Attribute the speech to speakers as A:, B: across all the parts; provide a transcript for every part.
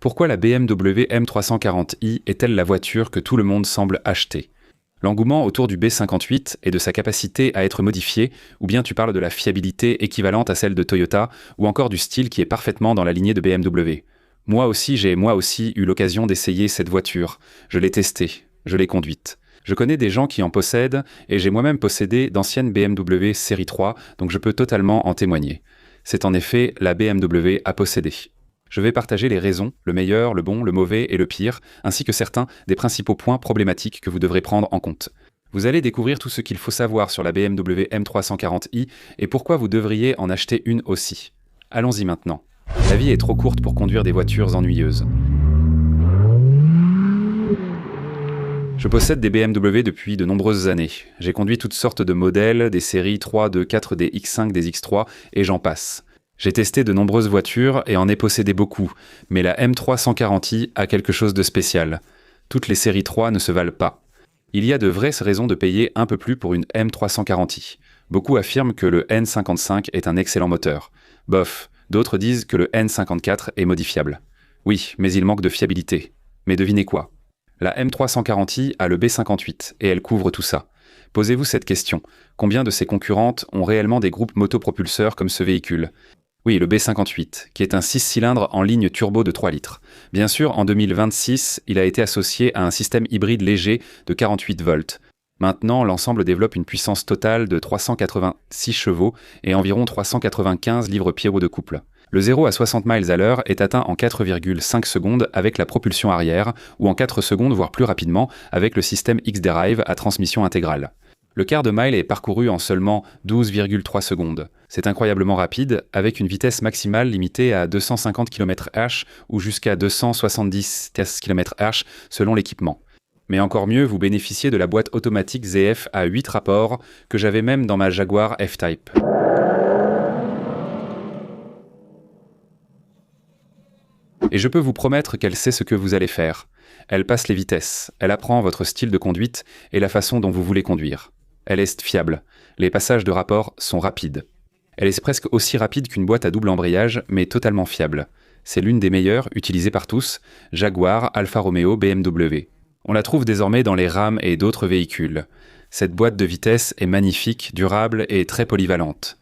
A: Pourquoi la BMW M340i est-elle la voiture que tout le monde semble acheter? L'engouement autour du B58 et de sa capacité à être modifié, ou bien tu parles de la fiabilité équivalente à celle de Toyota, ou encore du style qui est parfaitement dans la lignée de BMW. J'ai eu l'occasion d'essayer cette voiture. Je l'ai testée, je l'ai conduite. Je connais des gens qui en possèdent, et j'ai moi-même possédé d'anciennes BMW série 3, donc je peux totalement en témoigner. C'est en effet la BMW à posséder. Je vais partager les raisons, le meilleur, le bon, le mauvais et le pire, ainsi que certains des principaux points problématiques que vous devrez prendre en compte. Vous allez découvrir tout ce qu'il faut savoir sur la BMW M340i et pourquoi vous devriez en acheter une aussi. Allons-y maintenant. La vie est trop courte pour conduire des voitures ennuyeuses. Je possède des BMW depuis de nombreuses années. J'ai conduit toutes sortes de modèles, des séries 3, 2, 4, des X5, des X3, et j'en passe. J'ai testé de nombreuses voitures et en ai possédé beaucoup, mais la M340i a quelque chose de spécial. Toutes les séries 3 ne se valent pas. Il y a de vraies raisons de payer un peu plus pour une M340i. Beaucoup affirment que le N55 est un excellent moteur. Bof, d'autres disent que le N54 est modifiable. Oui, mais il manque de fiabilité. Mais devinez quoi? La M340i a le B58 et elle couvre tout ça. Posez-vous cette question. Combien de ses concurrentes ont réellement des groupes motopropulseurs comme ce véhicule? Oui, le B58, qui est un 6 cylindres en ligne turbo de 3 litres. Bien sûr, en 2026, il a été associé à un système hybride léger de 48 volts. Maintenant, l'ensemble développe une puissance totale de 386 chevaux et environ 395 livres-pieds de couple. Le 0 à 60 miles à l'heure est atteint en 4,5 secondes avec la propulsion arrière, ou en 4 secondes voire plus rapidement avec le système X-Drive à transmission intégrale. Le quart de mile est parcouru en seulement 12,3 secondes. C'est incroyablement rapide, avec une vitesse maximale limitée à 250 km/h ou jusqu'à 270 km/h selon l'équipement. Mais encore mieux, vous bénéficiez de la boîte automatique ZF à 8 rapports que j'avais même dans ma Jaguar F-Type. Et je peux vous promettre qu'elle sait ce que vous allez faire. Elle passe les vitesses, elle apprend votre style de conduite et la façon dont vous voulez conduire. Elle est fiable. Les passages de rapport sont rapides. Elle est presque aussi rapide qu'une boîte à double embrayage, mais totalement fiable. C'est l'une des meilleures, utilisées par tous, Jaguar, Alfa Romeo, BMW. On la trouve désormais dans les Ram et d'autres véhicules. Cette boîte de vitesse est magnifique, durable et très polyvalente.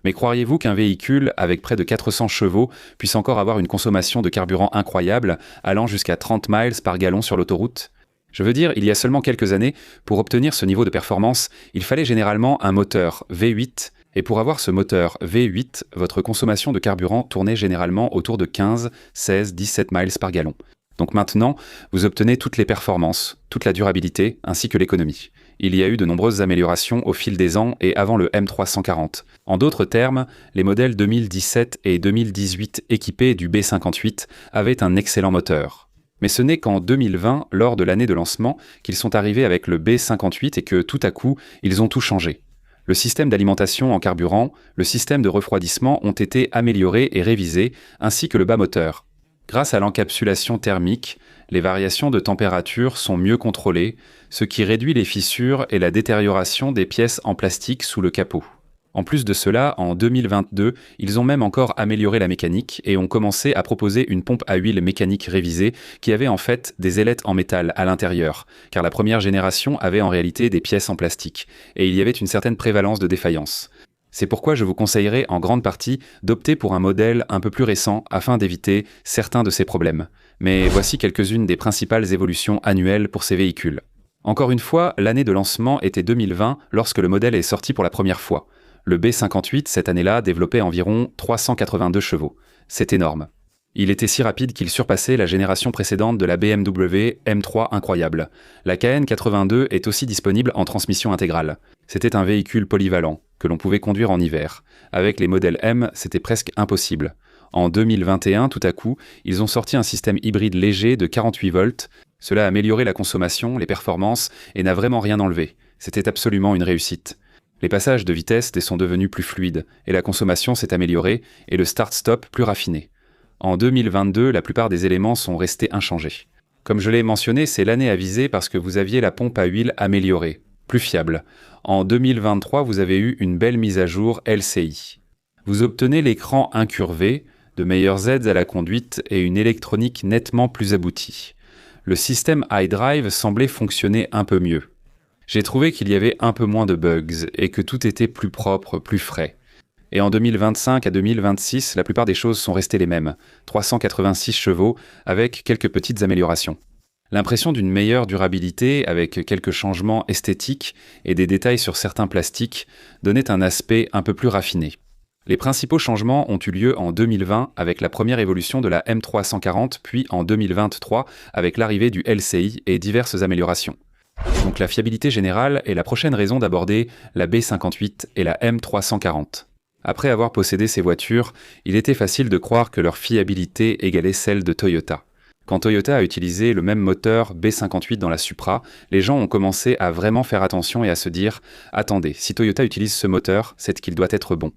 A: Mais croiriez-vous qu'un véhicule avec près de 400 chevaux puisse encore avoir une consommation de carburant incroyable, allant jusqu'à 30 miles par gallon sur l'autoroute? Je veux dire, il y a seulement quelques années, pour obtenir ce niveau de performance, il fallait généralement un moteur V8, et pour avoir ce moteur V8, votre consommation de carburant tournait généralement autour de 15, 16, 17 miles par gallon. Donc maintenant, vous obtenez toutes les performances, toute la durabilité, ainsi que l'économie. Il y a eu de nombreuses améliorations au fil des ans et avant le M340. En d'autres termes, les modèles 2017 et 2018 équipés du B58 avaient un excellent moteur. Mais ce n'est qu'en 2020, lors de l'année de lancement, qu'ils sont arrivés avec le B58 et que, tout à coup, ils ont tout changé. Le système d'alimentation en carburant, le système de refroidissement ont été améliorés et révisés, ainsi que le bas moteur. Grâce à l'encapsulation thermique, les variations de température sont mieux contrôlées, ce qui réduit les fissures et la détérioration des pièces en plastique sous le capot. En plus de cela, en 2022, ils ont même encore amélioré la mécanique et ont commencé à proposer une pompe à huile mécanique révisée qui avait en fait des ailettes en métal à l'intérieur, car la première génération avait en réalité des pièces en plastique, et il y avait une certaine prévalence de défaillance. C'est pourquoi je vous conseillerais en grande partie d'opter pour un modèle un peu plus récent afin d'éviter certains de ces problèmes. Mais voici quelques-unes des principales évolutions annuelles pour ces véhicules. Encore une fois, l'année de lancement était 2020 lorsque le modèle est sorti pour la première fois. Le B58, cette année-là, développait environ 382 chevaux. C'est énorme. Il était si rapide qu'il surpassait la génération précédente de la BMW M3 incroyable. La KN82 est aussi disponible en transmission intégrale. C'était un véhicule polyvalent, que l'on pouvait conduire en hiver. Avec les modèles M, c'était presque impossible. En 2021, tout à coup, ils ont sorti un système hybride léger de 48 volts. Cela a amélioré la consommation, les performances, et n'a vraiment rien enlevé. C'était absolument une réussite. Les passages de vitesse sont devenus plus fluides, et la consommation s'est améliorée, et le start-stop plus raffiné. En 2022, la plupart des éléments sont restés inchangés. Comme je l'ai mentionné, c'est l'année à viser parce que vous aviez la pompe à huile améliorée, plus fiable. En 2023, vous avez eu une belle mise à jour LCI. Vous obtenez l'écran incurvé, de meilleures aides à la conduite et une électronique nettement plus aboutie. Le système iDrive semblait fonctionner un peu mieux. J'ai trouvé qu'il y avait un peu moins de bugs et que tout était plus propre, plus frais. Et en 2025 à 2026, la plupart des choses sont restées les mêmes, 386 chevaux avec quelques petites améliorations. L'impression d'une meilleure durabilité avec quelques changements esthétiques et des détails sur certains plastiques donnait un aspect un peu plus raffiné. Les principaux changements ont eu lieu en 2020 avec la première évolution de la M340, puis en 2023 avec l'arrivée du LCI et diverses améliorations. Donc la fiabilité générale est la prochaine raison d'aborder la B58 et la M340. Après avoir possédé ces voitures, il était facile de croire que leur fiabilité égalait celle de Toyota. Quand Toyota a utilisé le même moteur B58 dans la Supra, les gens ont commencé à vraiment faire attention et à se dire « Attendez, si Toyota utilise ce moteur, c'est qu'il doit être bon ».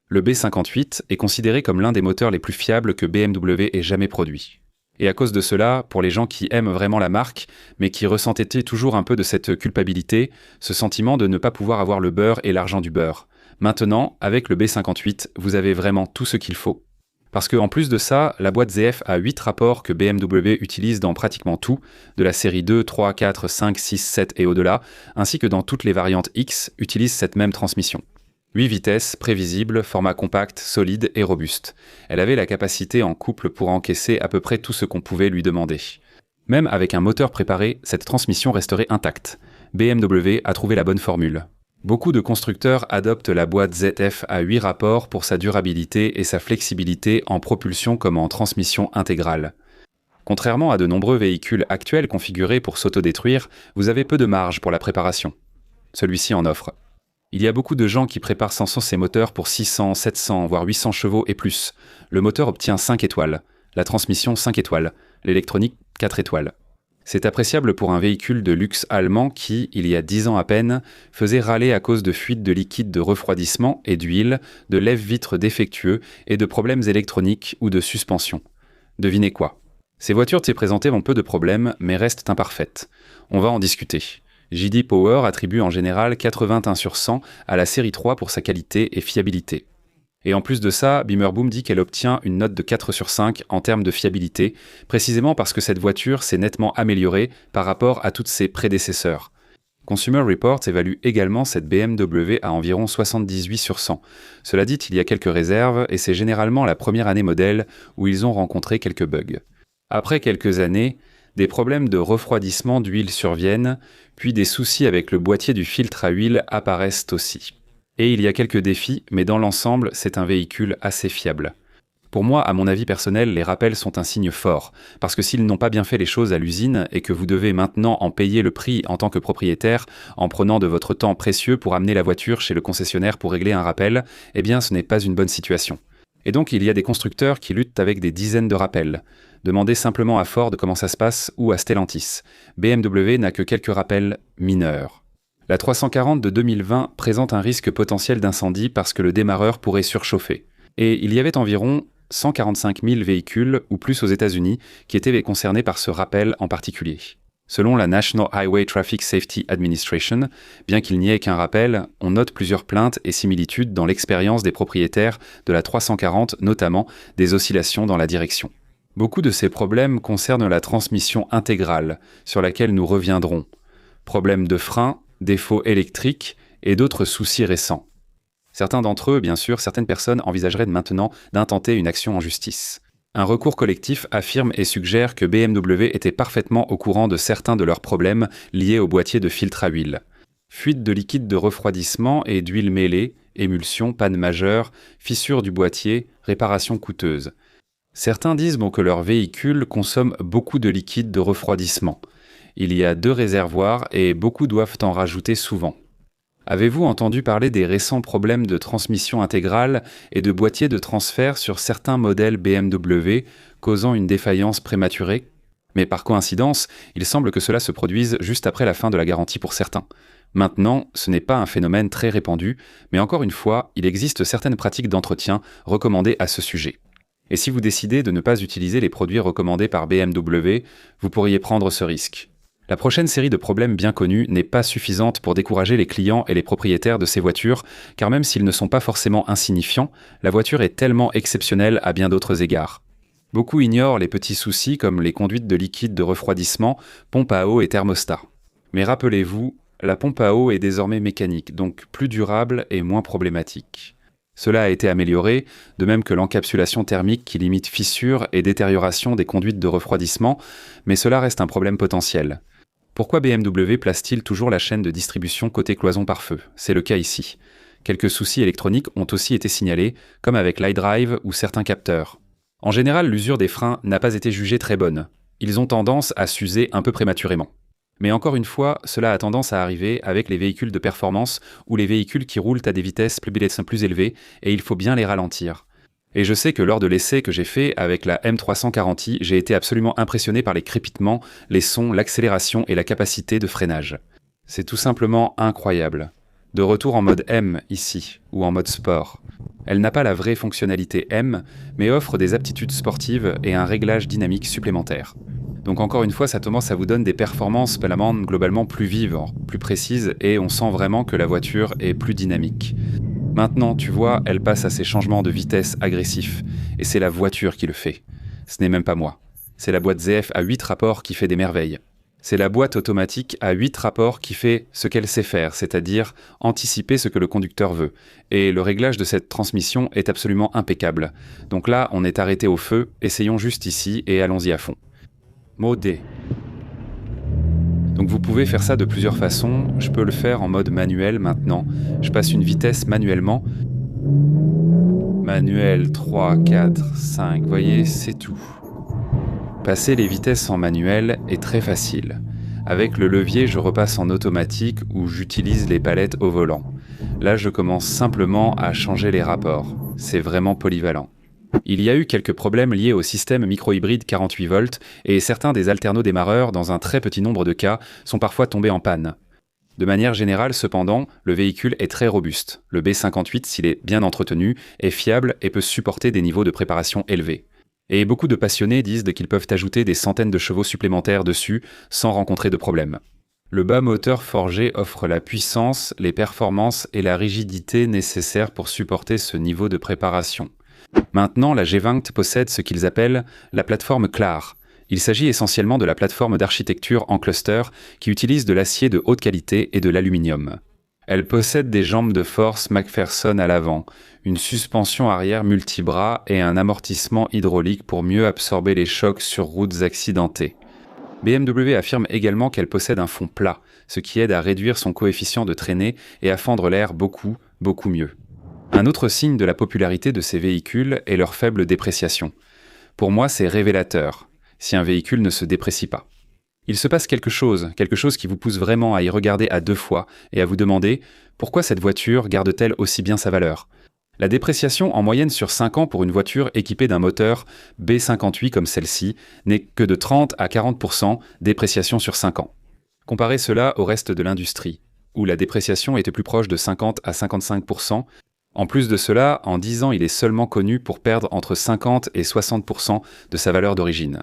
A: Le B58 est considéré comme l'un des moteurs les plus fiables que BMW ait jamais produit. Et à cause de cela, pour les gens qui aiment vraiment la marque, mais qui ressentaient toujours un peu de cette culpabilité, ce sentiment de ne pas pouvoir avoir le beurre et l'argent du beurre. Maintenant, avec le B58, vous avez vraiment tout ce qu'il faut. Parce qu'en plus de ça, la boîte ZF a 8 rapports que BMW utilise dans pratiquement tout, de la série 2, 3, 4, 5, 6, 7 et au-delà, ainsi que dans toutes les variantes X, utilisent cette même transmission. 8 vitesses, prévisible, format compact, solide et robuste. Elle avait la capacité en couple pour encaisser à peu près tout ce qu'on pouvait lui demander. Même avec un moteur préparé, cette transmission resterait intacte. BMW a trouvé la bonne formule. Beaucoup de constructeurs adoptent la boîte ZF à 8 rapports pour sa durabilité et sa flexibilité en propulsion comme en transmission intégrale. Contrairement à de nombreux véhicules actuels configurés pour s'autodétruire, vous avez peu de marge pour la préparation. Celui-ci en offre. Il y a beaucoup de gens qui préparent sans cesse ces moteurs pour 600, 700, voire 800 chevaux et plus. Le moteur obtient 5 étoiles, la transmission 5 étoiles, l'électronique 4 étoiles. C'est appréciable pour un véhicule de luxe allemand qui, il y a 10 ans à peine, faisait râler à cause de fuites de liquide de refroidissement et d'huile, de lève-vitres défectueux et de problèmes électroniques ou de suspension. Devinez quoi? Ces voitures t présentées ont peu de problèmes, mais restent imparfaites. On va en discuter. J.D. Power attribue en général 81 sur 100 à la série 3 pour sa qualité et fiabilité. Et en plus de ça, Bimmerboom dit qu'elle obtient une note de 4 sur 5 en termes de fiabilité, précisément parce que cette voiture s'est nettement améliorée par rapport à toutes ses prédécesseurs. Consumer Reports évalue également cette BMW à environ 78 sur 100. Cela dit, il y a quelques réserves et c'est généralement la première année modèle où ils ont rencontré quelques bugs. Après quelques années, des problèmes de refroidissement d'huile surviennent, puis des soucis avec le boîtier du filtre à huile apparaissent aussi. Et il y a quelques défis, mais dans l'ensemble, c'est un véhicule assez fiable. Pour moi, à mon avis personnel, les rappels sont un signe fort, parce que s'ils n'ont pas bien fait les choses à l'usine et que vous devez maintenant en payer le prix en tant que propriétaire, en prenant de votre temps précieux pour amener la voiture chez le concessionnaire pour régler un rappel, eh bien ce n'est pas une bonne situation. Et donc il y a des constructeurs qui luttent avec des dizaines de rappels. Demandez simplement à Ford comment ça se passe ou à Stellantis. BMW n'a que quelques rappels mineurs. La 340 de 2020 présente un risque potentiel d'incendie parce que le démarreur pourrait surchauffer. Et il y avait environ 145 000 véhicules ou plus aux États-Unis qui étaient concernés par ce rappel en particulier. Selon la National Highway Traffic Safety Administration, bien qu'il n'y ait qu'un rappel, on note plusieurs plaintes et similitudes dans l'expérience des propriétaires de la 340, notamment des oscillations dans la direction. Beaucoup de ces problèmes concernent la transmission intégrale, sur laquelle nous reviendrons. Problèmes de frein, défauts électriques et d'autres soucis récents. Certains d'entre eux, bien sûr, certaines personnes envisageraient maintenant d'intenter une action en justice. Un recours collectif affirme et suggère que BMW était parfaitement au courant de certains de leurs problèmes liés au boîtier de filtre à huile. Fuite de liquide de refroidissement et d'huile mêlée, émulsion, panne majeure, fissure du boîtier, réparation coûteuse. Certains disent que leur véhicule consomme beaucoup de liquide de refroidissement. Il y a 2 réservoirs et beaucoup doivent en rajouter souvent. Avez-vous entendu parler des récents problèmes de transmission intégrale et de boîtier de transfert sur certains modèles BMW causant une défaillance prématurée? Mais par coïncidence, il semble que cela se produise juste après la fin de la garantie pour certains. Maintenant, ce n'est pas un phénomène très répandu, mais encore une fois, il existe certaines pratiques d'entretien recommandées à ce sujet. Et si vous décidez de ne pas utiliser les produits recommandés par BMW, vous pourriez prendre ce risque. La prochaine série de problèmes bien connus n'est pas suffisante pour décourager les clients et les propriétaires de ces voitures, car même s'ils ne sont pas forcément insignifiants, la voiture est tellement exceptionnelle à bien d'autres égards. Beaucoup ignorent les petits soucis comme les conduites de liquide de refroidissement, pompe à eau et thermostat. Mais rappelez-vous, la pompe à eau est désormais mécanique, donc plus durable et moins problématique. Cela a été amélioré, de même que l'encapsulation thermique qui limite fissures et détérioration des conduites de refroidissement, mais cela reste un problème potentiel. Pourquoi BMW place-t-il toujours la chaîne de distribution côté cloison par feu? C'est le cas ici. Quelques soucis électroniques ont aussi été signalés, comme avec l'iDrive ou certains capteurs. En général, l'usure des freins n'a pas été jugée très bonne. Ils ont tendance à s'user un peu prématurément. Mais encore une fois, cela a tendance à arriver avec les véhicules de performance ou les véhicules qui roulent à des vitesses plus élevées et il faut bien les ralentir. Et je sais que lors de l'essai que j'ai fait avec la M340i, j'ai été absolument impressionné par les crépitements, les sons, l'accélération et la capacité de freinage. C'est tout simplement incroyable. De retour en mode M ici, ou en mode sport. Elle n'a pas la vraie fonctionnalité M, mais offre des aptitudes sportives et un réglage dynamique supplémentaire. Donc encore une fois, ça vous donne des performances globalement plus vives, plus précises, et on sent vraiment que la voiture est plus dynamique. Maintenant, tu vois, elle passe à ces changements de vitesse agressifs, et c'est la voiture qui le fait. Ce n'est même pas moi. C'est la boîte ZF à 8 rapports qui fait des merveilles. C'est la boîte automatique à 8 rapports qui fait ce qu'elle sait faire, c'est-à-dire anticiper ce que le conducteur veut. Et le réglage de cette transmission est absolument impeccable. Donc là, on est arrêté au feu, essayons juste ici et allons-y à fond. Modé. Donc vous pouvez faire ça de plusieurs façons. Je peux le faire en mode manuel maintenant. Je passe une vitesse manuellement. Manuel 3, 4, 5, vous voyez, c'est tout. Passer les vitesses en manuel est très facile. Avec le levier, je repasse en automatique où j'utilise les palettes au volant. Là, je commence simplement à changer les rapports. C'est vraiment polyvalent. Il y a eu quelques problèmes liés au système micro-hybride 48 volts et certains des alternodémarreurs, dans un très petit nombre de cas, sont parfois tombés en panne. De manière générale, cependant, le véhicule est très robuste. Le B58, s'il est bien entretenu, est fiable et peut supporter des niveaux de préparation élevés. Et beaucoup de passionnés disent qu'ils peuvent ajouter des centaines de chevaux supplémentaires dessus sans rencontrer de problème. Le bas moteur forgé offre la puissance, les performances et la rigidité nécessaires pour supporter ce niveau de préparation. Maintenant, la G20 possède ce qu'ils appellent la plateforme CLAR. Il s'agit essentiellement de la plateforme d'architecture en cluster qui utilise de l'acier de haute qualité et de l'aluminium. Elle possède des jambes de force McPherson à l'avant, une suspension arrière multibras et un amortissement hydraulique pour mieux absorber les chocs sur routes accidentées. BMW affirme également qu'elle possède un fond plat, ce qui aide à réduire son coefficient de traînée et à fendre l'air beaucoup mieux. Un autre signe de la popularité de ces véhicules est leur faible dépréciation. Pour moi, c'est révélateur, si un véhicule ne se déprécie pas. Il se passe quelque chose qui vous pousse vraiment à y regarder à deux fois et à vous demander pourquoi cette voiture garde-t-elle aussi bien sa valeur. La dépréciation en moyenne sur 5 ans pour une voiture équipée d'un moteur B58 comme celle-ci n'est que de 30 à 40% dépréciation sur 5 ans. Comparez cela au reste de l'industrie, où la dépréciation était plus proche de 50 à 55%. En plus de cela, en 10 ans, il est seulement connu pour perdre entre 50 et 60% de sa valeur d'origine.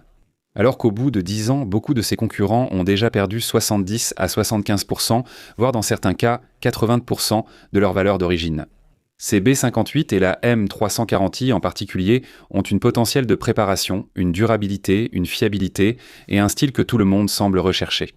A: Alors qu'au bout de 10 ans, beaucoup de ses concurrents ont déjà perdu 70 à 75%, voire dans certains cas 80% de leur valeur d'origine. Ces B58 et la M340i en particulier ont une potentiel de préparation, une durabilité, une fiabilité et un style que tout le monde semble rechercher.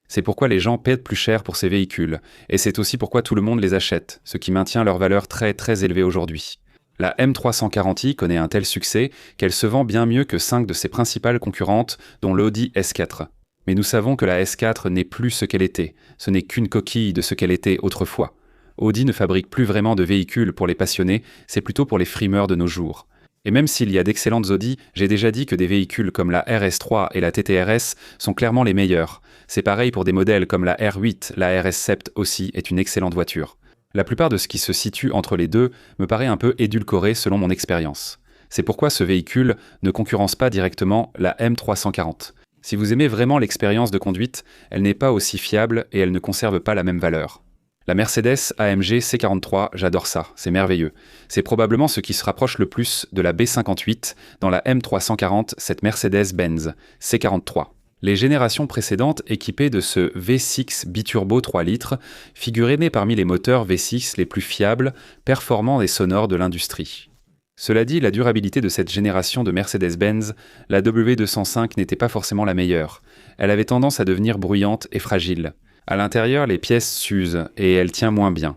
A: C'est pourquoi les gens paient plus cher pour ces véhicules, et c'est aussi pourquoi tout le monde les achète, ce qui maintient leur valeur très élevée aujourd'hui. La M340i connaît un tel succès qu'elle se vend bien mieux que 5 de ses principales concurrentes, dont l'Audi S4. Mais nous savons que la S4 n'est plus ce qu'elle était, ce n'est qu'une coquille de ce qu'elle était autrefois. Audi ne fabrique plus vraiment de véhicules pour les passionnés, c'est plutôt pour les frimeurs de nos jours. Et même s'il y a d'excellentes Audi, j'ai déjà dit que des véhicules comme la RS3 et la TTRS sont clairement les meilleurs. C'est pareil pour des modèles comme la R8, la RS7 aussi est une excellente voiture. La plupart de ce qui se situe entre les deux me paraît un peu édulcoré selon mon expérience. C'est pourquoi ce véhicule ne concurrence pas directement la M340. Si vous aimez vraiment l'expérience de conduite, elle n'est pas aussi fiable et elle ne conserve pas la même valeur. La Mercedes AMG C43, j'adore ça, c'est merveilleux. C'est probablement ce qui se rapproche le plus de la B58 dans la M340, cette Mercedes-Benz C43. Les générations précédentes équipées de ce V6 biturbo 3 litres figuraient parmi les moteurs V6 les plus fiables, performants et sonores de l'industrie. Cela dit, la durabilité de cette génération de Mercedes-Benz, la W205 n'était pas forcément la meilleure. Elle avait tendance à devenir bruyante et fragile. À l'intérieur, les pièces s'usent et elle tient moins bien.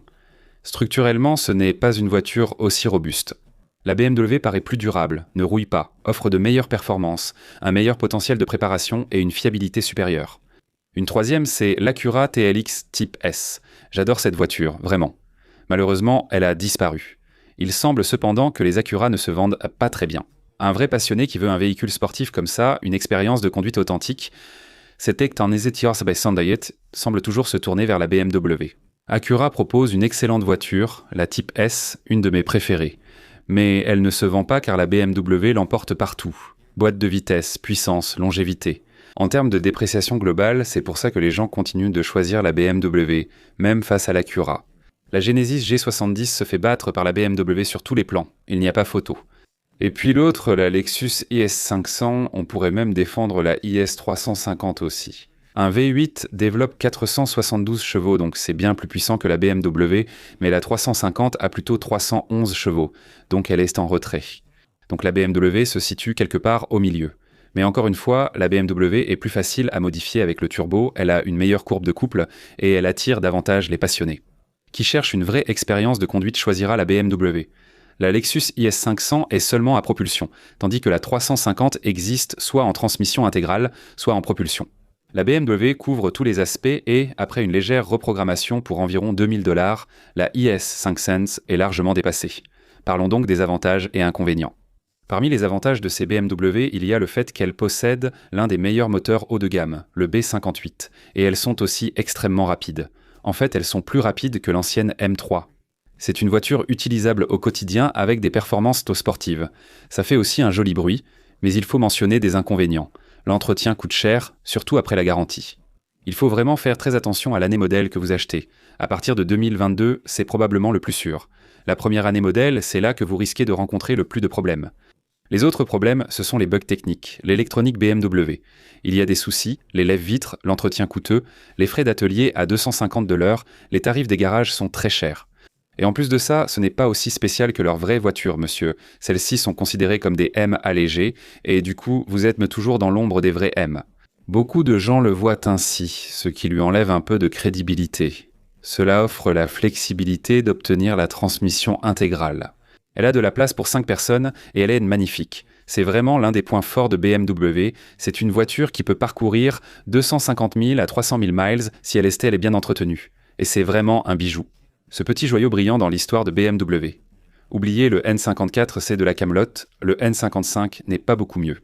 A: Structurellement, ce n'est pas une voiture aussi robuste. La BMW paraît plus durable, ne rouille pas, offre de meilleures performances, un meilleur potentiel de préparation et une fiabilité supérieure. Une troisième, c'est l'Acura TLX Type S. J'adore cette voiture, vraiment. Malheureusement, elle a disparu. Il semble cependant que les Acura ne se vendent pas très bien. Un vrai passionné qui veut un véhicule sportif comme ça, une expérience de conduite authentique, c'était qu'en Ezetiors by Sandayet semble toujours se tourner vers la BMW. Acura propose une excellente voiture, la Type S, une de mes préférées. Mais elle ne se vend pas car la BMW l'emporte partout. Boîte de vitesse, puissance, longévité. En termes de dépréciation globale, c'est pour ça que les gens continuent de choisir la BMW, même face à l'Acura. La Genesis G70 se fait battre par la BMW sur tous les plans, il n'y a pas photo. Et puis l'autre, la Lexus IS500, on pourrait même défendre la IS350 aussi. Un V8 développe 472 chevaux, donc c'est bien plus puissant que la BMW, mais la 350 a plutôt 311 chevaux, donc elle est en retrait. Donc la BMW se situe quelque part au milieu. Mais encore une fois, la BMW est plus facile à modifier avec le turbo, elle a une meilleure courbe de couple et elle attire davantage les passionnés. Qui cherche une vraie expérience de conduite choisira la BMW. La Lexus IS500 est seulement à propulsion, tandis que la 350 existe soit en transmission intégrale, soit en propulsion. La BMW couvre tous les aspects et, après une légère reprogrammation pour environ $2000, la IS5 est largement dépassée. Parlons donc des avantages et inconvénients. Parmi les avantages de ces BMW, il y a le fait qu'elles possèdent l'un des meilleurs moteurs haut de gamme, le B58, et elles sont aussi extrêmement rapides. En fait, elles sont plus rapides que l'ancienne M3. C'est une voiture utilisable au quotidien avec des performances sportives. Ça fait aussi un joli bruit, mais il faut mentionner des inconvénients. L'entretien coûte cher, surtout après la garantie. Il faut vraiment faire très attention à l'année modèle que vous achetez. À partir de 2022, c'est probablement le plus sûr. La première année modèle, c'est là que vous risquez de rencontrer le plus de problèmes. Les autres problèmes, ce sont les bugs techniques, l'électronique BMW. Il y a des soucis, les lève-vitres, l'entretien coûteux, les frais d'atelier à 250 de l'heure, les tarifs des garages sont très chers. Et en plus de ça, ce n'est pas aussi spécial que leurs vraies voitures, monsieur. Celles-ci sont considérées comme des M allégés, et du coup, vous êtes toujours dans l'ombre des vrais M. Beaucoup de gens le voient ainsi, ce qui lui enlève un peu de crédibilité. Cela offre la flexibilité d'obtenir la transmission intégrale. Elle a de la place pour 5 personnes et elle est magnifique. C'est vraiment l'un des points forts de BMW. C'est une voiture qui peut parcourir 250 000 à 300 000 miles si elle est bien entretenue. Et c'est vraiment un bijou. Ce petit joyau brillant dans l'histoire de BMW. Oubliez le N54, c'est de la camelote. Le N55 n'est pas beaucoup mieux.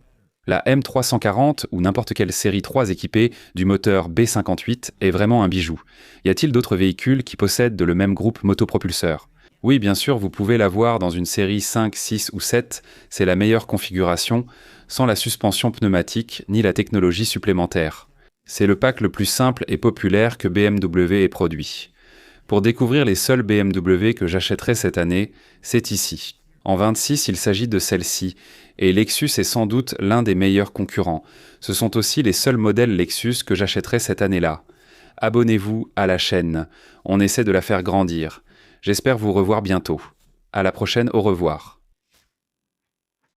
A: La M340 ou n'importe quelle série 3 équipée du moteur B58 est vraiment un bijou. Y a-t-il d'autres véhicules qui possèdent le même groupe motopropulseur ? Oui, bien sûr, vous pouvez l'avoir dans une série 5, 6 ou 7, c'est la meilleure configuration, sans la suspension pneumatique ni la technologie supplémentaire. C'est le pack le plus simple et populaire que BMW ait produit. Pour découvrir les seuls BMW que j'achèterai cette année, c'est ici. En 26, il s'agit de celle-ci, et Lexus est sans doute l'un des meilleurs concurrents. Ce sont aussi les seuls modèles Lexus que j'achèterai cette année-là. Abonnez-vous à la chaîne, on essaie de la faire grandir. J'espère vous revoir bientôt. À la prochaine, au revoir.